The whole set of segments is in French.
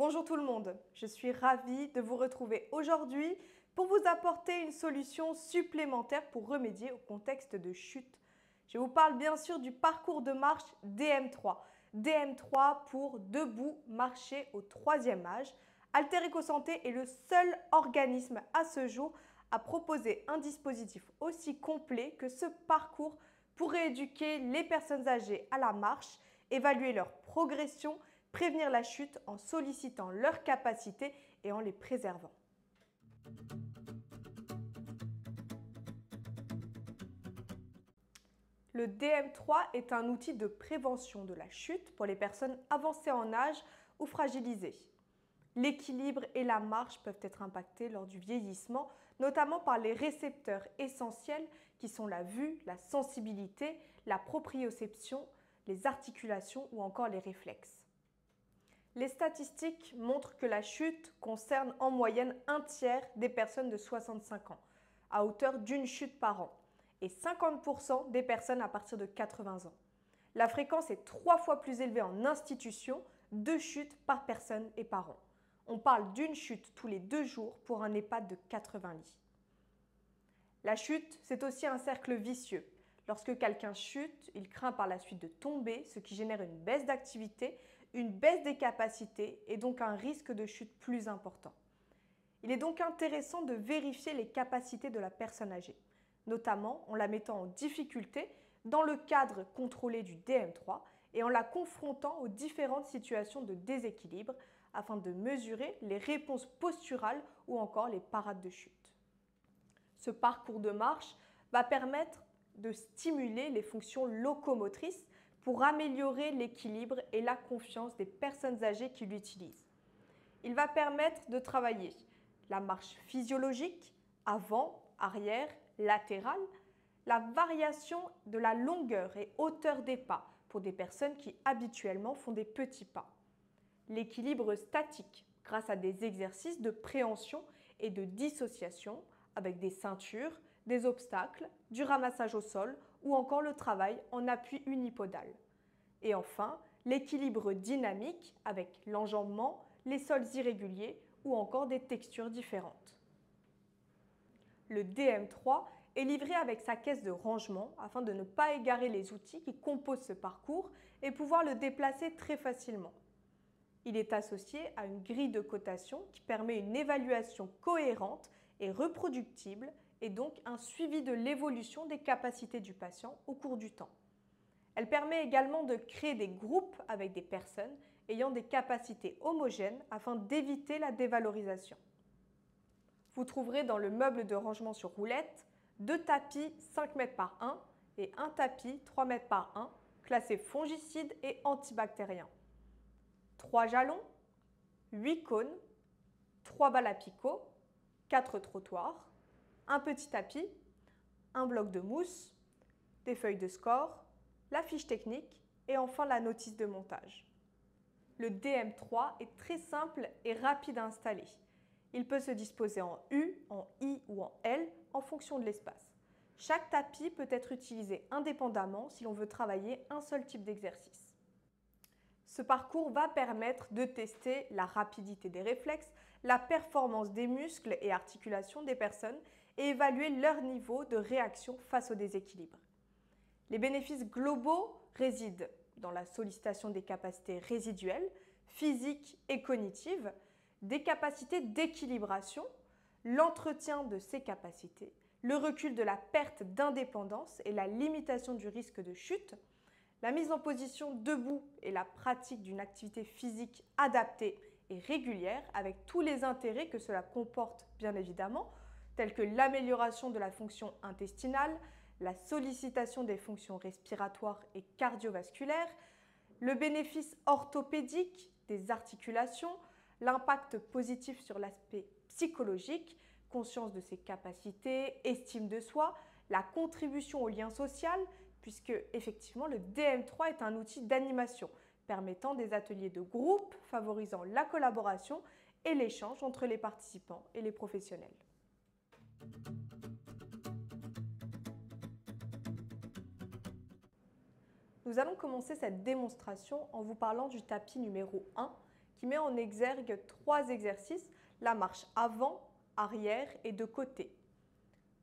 Bonjour tout le monde, je suis ravie de vous retrouver aujourd'hui pour vous apporter une solution supplémentaire pour remédier au contexte de chute. Je vous parle bien sûr du parcours de marche DM3. DM3 pour debout, marcher au troisième âge. Alter Eco Santé est le seul organisme à ce jour à proposer un dispositif aussi complet que ce parcours pour rééduquer les personnes âgées à la marche, évaluer leur progression, prévenir la chute en sollicitant leurs capacités et en les préservant. Le DM3 est un outil de prévention de la chute pour les personnes avancées en âge ou fragilisées. L'équilibre et la marche peuvent être impactés lors du vieillissement, notamment par les récepteurs essentiels qui sont la vue, la sensibilité, la proprioception, les articulations ou encore les réflexes. Les statistiques montrent que la chute concerne en moyenne un tiers des personnes de 65 ans, à hauteur d'une chute par an, et 50% des personnes à partir de 80 ans. La fréquence est 3 fois plus élevée en institution, 2 chutes par personne et par an. On parle d'une chute tous les 2 jours pour un EHPAD de 80 lits. La chute, c'est aussi un cercle vicieux. Lorsque quelqu'un chute, il craint par la suite de tomber, ce qui génère une baisse d'activité, une baisse des capacités et donc un risque de chute plus important. Il est donc intéressant de vérifier les capacités de la personne âgée, notamment en la mettant en difficulté dans le cadre contrôlé du DM3 et en la confrontant aux différentes situations de déséquilibre afin de mesurer les réponses posturales ou encore les parades de chute. Ce parcours de marche va permettre de stimuler les fonctions locomotrices pour améliorer l'équilibre et la confiance des personnes âgées qui l'utilisent. Il va permettre de travailler la marche physiologique, avant, arrière, latérale, la variation de la longueur et hauteur des pas pour des personnes qui habituellement font des petits pas, l'équilibre statique grâce à des exercices de préhension et de dissociation avec des ceintures, des obstacles, du ramassage au sol ou encore le travail en appui unipodal. Et enfin, l'équilibre dynamique avec l'enjambement, les sols irréguliers ou encore des textures différentes. Le DM3 est livré avec sa caisse de rangement afin de ne pas égarer les outils qui composent ce parcours et pouvoir le déplacer très facilement. Il est associé à une grille de cotation qui permet une évaluation cohérente et reproductible et donc un suivi de l'évolution des capacités du patient au cours du temps. Elle permet également de créer des groupes avec des personnes ayant des capacités homogènes afin d'éviter la dévalorisation. Vous trouverez dans le meuble de rangement sur roulette 2 tapis 5 mètres par 1 et un tapis 3 mètres par 1 classés fongicides et antibactériens. 3 jalons, 8 cônes, 3 balles à picot, 4 trottoirs, un petit tapis, un bloc de mousse, des feuilles de score, la fiche technique et enfin la notice de montage. Le DM3 est très simple et rapide à installer. Il peut se disposer en U, en I ou en L en fonction de l'espace. Chaque tapis peut être utilisé indépendamment si l'on veut travailler un seul type d'exercice. Ce parcours va permettre de tester la rapidité des réflexes, la performance des muscles et articulations des personnes et évaluer leur niveau de réaction face au déséquilibre. Les bénéfices globaux résident dans la sollicitation des capacités résiduelles, physiques et cognitives, des capacités d'équilibration, l'entretien de ces capacités, le recul de la perte d'indépendance et la limitation du risque de chute, la mise en position debout et la pratique d'une activité physique adaptée et régulière avec tous les intérêts que cela comporte bien évidemment, tels que l'amélioration de la fonction intestinale, la sollicitation des fonctions respiratoires et cardiovasculaires, le bénéfice orthopédique des articulations, l'impact positif sur l'aspect psychologique, conscience de ses capacités, estime de soi, la contribution au lien social, puisque effectivement le DM3 est un outil d'animation permettant des ateliers de groupe favorisant la collaboration et l'échange entre les participants et les professionnels. Nous allons commencer cette démonstration en vous parlant du tapis numéro 1 qui met en exergue 3 exercices, la marche avant, arrière et de côté.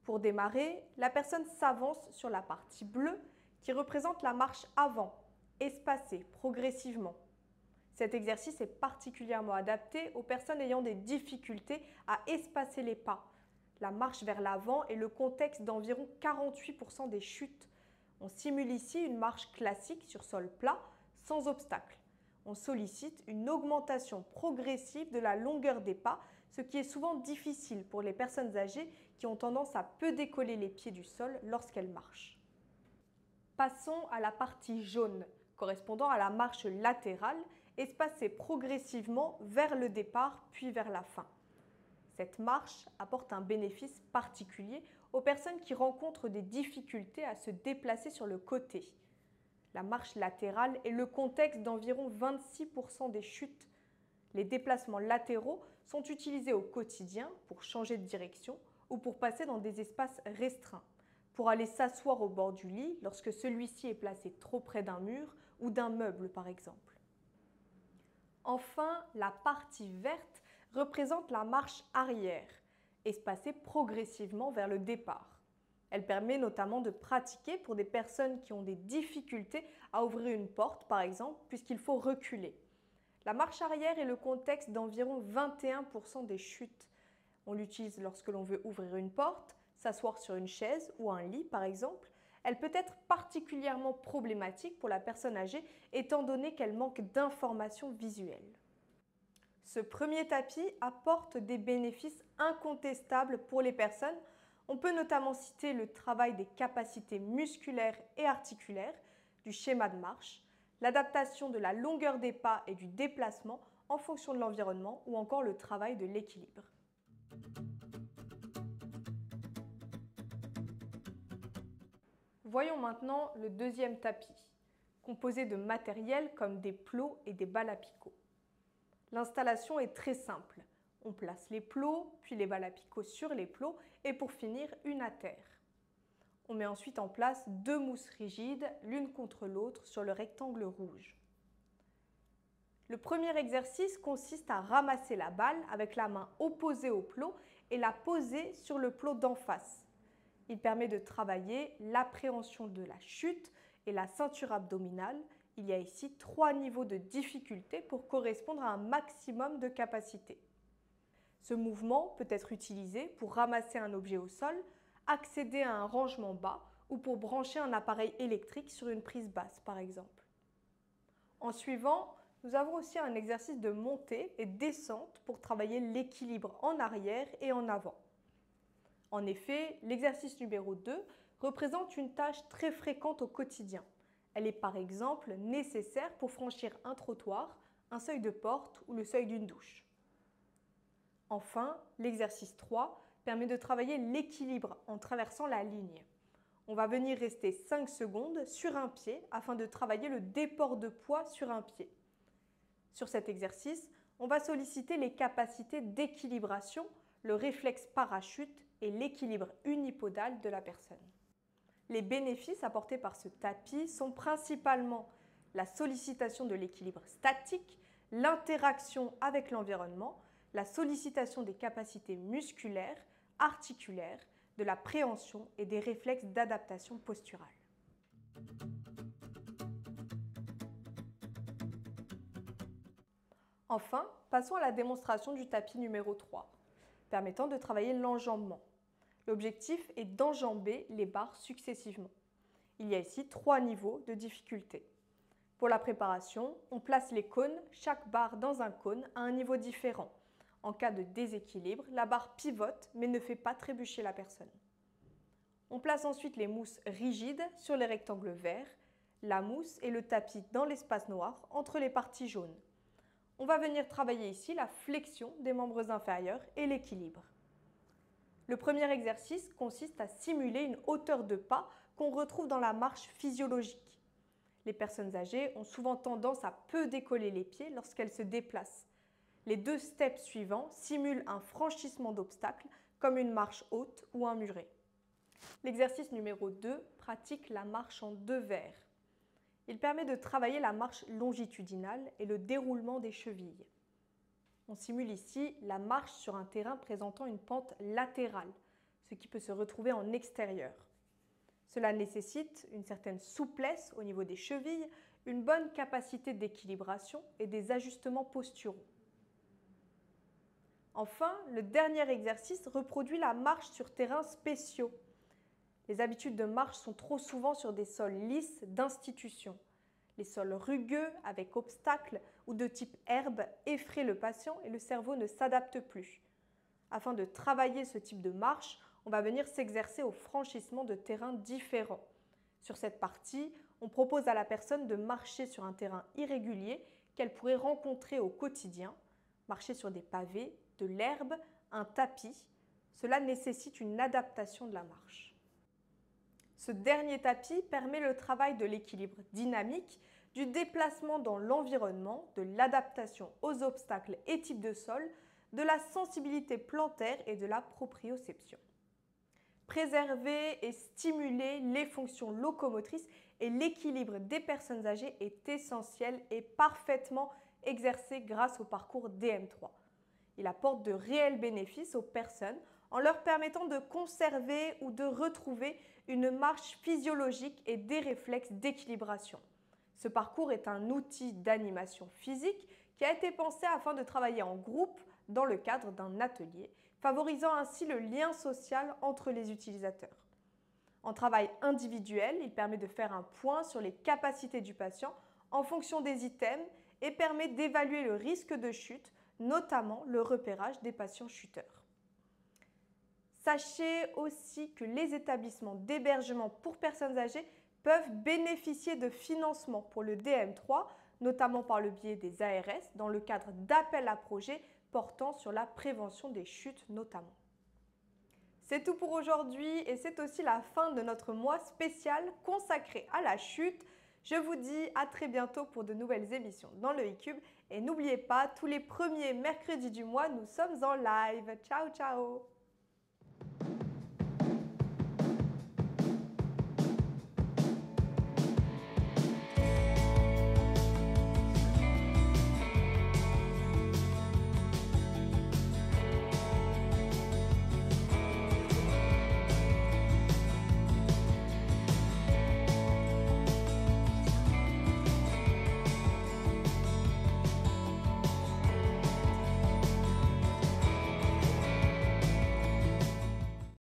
Pour démarrer, la personne s'avance sur la partie bleue qui représente la marche avant, espacée progressivement. Cet exercice est particulièrement adapté aux personnes ayant des difficultés à espacer les pas. La marche vers l'avant est le contexte d'environ 48% des chutes. On simule ici une marche classique sur sol plat, sans obstacle. On sollicite une augmentation progressive de la longueur des pas, ce qui est souvent difficile pour les personnes âgées qui ont tendance à peu décoller les pieds du sol lorsqu'elles marchent. Passons à la partie jaune, correspondant à la marche latérale, espacée progressivement vers le départ puis vers la fin. Cette marche apporte un bénéfice particulier aux personnes qui rencontrent des difficultés à se déplacer sur le côté. La marche latérale est le contexte d'environ 26% des chutes. Les déplacements latéraux sont utilisés au quotidien pour changer de direction ou pour passer dans des espaces restreints, pour aller s'asseoir au bord du lit lorsque celui-ci est placé trop près d'un mur ou d'un meuble par exemple. Enfin, la partie verte représente la marche arrière, espacée progressivement vers le départ. Elle permet notamment de pratiquer pour des personnes qui ont des difficultés à ouvrir une porte par exemple, puisqu'il faut reculer. La marche arrière est le contexte d'environ 21% des chutes. On l'utilise lorsque l'on veut ouvrir une porte, s'asseoir sur une chaise ou un lit par exemple. Elle peut être particulièrement problématique pour la personne âgée étant donné qu'elle manque d'informations visuelles. Ce premier tapis apporte des bénéfices incontestables pour les personnes. On peut notamment citer le travail des capacités musculaires et articulaires, du schéma de marche, l'adaptation de la longueur des pas et du déplacement en fonction de l'environnement ou encore le travail de l'équilibre. Voyons maintenant le deuxième tapis, composé de matériel comme des plots et des balles à picot. L'installation est très simple. On place les plots, puis les balles à picot sur les plots et pour finir, une à terre. On met ensuite en place 2 mousses rigides, l'une contre l'autre, sur le rectangle rouge. Le premier exercice consiste à ramasser la balle avec la main opposée au plot et la poser sur le plot d'en face. Il permet de travailler l'appréhension de la chute et la ceinture abdominale. Il y a ici 3 niveaux de difficulté pour correspondre à un maximum de capacité. Ce mouvement peut être utilisé pour ramasser un objet au sol, accéder à un rangement bas ou pour brancher un appareil électrique sur une prise basse par exemple. En suivant, nous avons aussi un exercice de montée et descente pour travailler l'équilibre en arrière et en avant. En effet, l'exercice numéro 2 représente une tâche très fréquente au quotidien. Elle est par exemple nécessaire pour franchir un trottoir, un seuil de porte ou le seuil d'une douche. Enfin, l'exercice 3 permet de travailler l'équilibre en traversant la ligne. On va venir rester 5 secondes sur un pied afin de travailler le déport de poids sur un pied. Sur cet exercice, on va solliciter les capacités d'équilibration, le réflexe parachute et l'équilibre unipodal de la personne. Les bénéfices apportés par ce tapis sont principalement la sollicitation de l'équilibre statique, l'interaction avec l'environnement, la sollicitation des capacités musculaires, articulaires, de la préhension et des réflexes d'adaptation posturale. Enfin, passons à la démonstration du tapis numéro 3, permettant de travailler l'enjambement. L'objectif est d'enjamber les barres successivement. Il y a ici 3 niveaux de difficulté. Pour la préparation, on place les cônes, chaque barre dans un cône à un niveau différent. En cas de déséquilibre, la barre pivote mais ne fait pas trébucher la personne. On place ensuite les mousses rigides sur les rectangles verts, la mousse et le tapis dans l'espace noir entre les parties jaunes. On va venir travailler ici la flexion des membres inférieurs et l'équilibre. Le premier exercice consiste à simuler une hauteur de pas qu'on retrouve dans la marche physiologique. Les personnes âgées ont souvent tendance à peu décoller les pieds lorsqu'elles se déplacent. Les 2 steps suivants simulent un franchissement d'obstacles comme une marche haute ou un muret. L'exercice numéro 2 pratique la marche en 2 vers. Il permet de travailler la marche longitudinale et le déroulement des chevilles. On simule ici la marche sur un terrain présentant une pente latérale, ce qui peut se retrouver en extérieur. Cela nécessite une certaine souplesse au niveau des chevilles, une bonne capacité d'équilibration et des ajustements posturaux. Enfin, le dernier exercice reproduit la marche sur terrains spéciaux. Les habitudes de marche sont trop souvent sur des sols lisses d'institution. Les sols rugueux, avec obstacles ou de type herbe, effraient le patient et le cerveau ne s'adapte plus. Afin de travailler ce type de marche, on va venir s'exercer au franchissement de terrains différents. Sur cette partie, on propose à la personne de marcher sur un terrain irrégulier qu'elle pourrait rencontrer au quotidien, marcher sur des pavés, de l'herbe, un tapis. Cela nécessite une adaptation de la marche. Ce dernier tapis permet le travail de l'équilibre dynamique, du déplacement dans l'environnement, de l'adaptation aux obstacles et types de sol, de la sensibilité plantaire et de la proprioception. Préserver et stimuler les fonctions locomotrices et l'équilibre des personnes âgées est essentiel et parfaitement exercé grâce au parcours DM3. Il apporte de réels bénéfices aux personnes en leur permettant de conserver ou de retrouver une marche physiologique et des réflexes d'équilibration. Ce parcours est un outil d'animation physique qui a été pensé afin de travailler en groupe dans le cadre d'un atelier, favorisant ainsi le lien social entre les utilisateurs. En travail individuel, il permet de faire un point sur les capacités du patient en fonction des items et permet d'évaluer le risque de chute, notamment le repérage des patients chuteurs. Sachez aussi que les établissements d'hébergement pour personnes âgées peuvent bénéficier de financement pour le DM3, notamment par le biais des ARS, dans le cadre d'appels à projets portant sur la prévention des chutes notamment. C'est tout pour aujourd'hui et c'est aussi la fin de notre mois spécial consacré à la chute. Je vous dis à très bientôt pour de nouvelles émissions dans le e-Cube et n'oubliez pas, tous les premiers mercredis du mois, nous sommes en live. Ciao, ciao!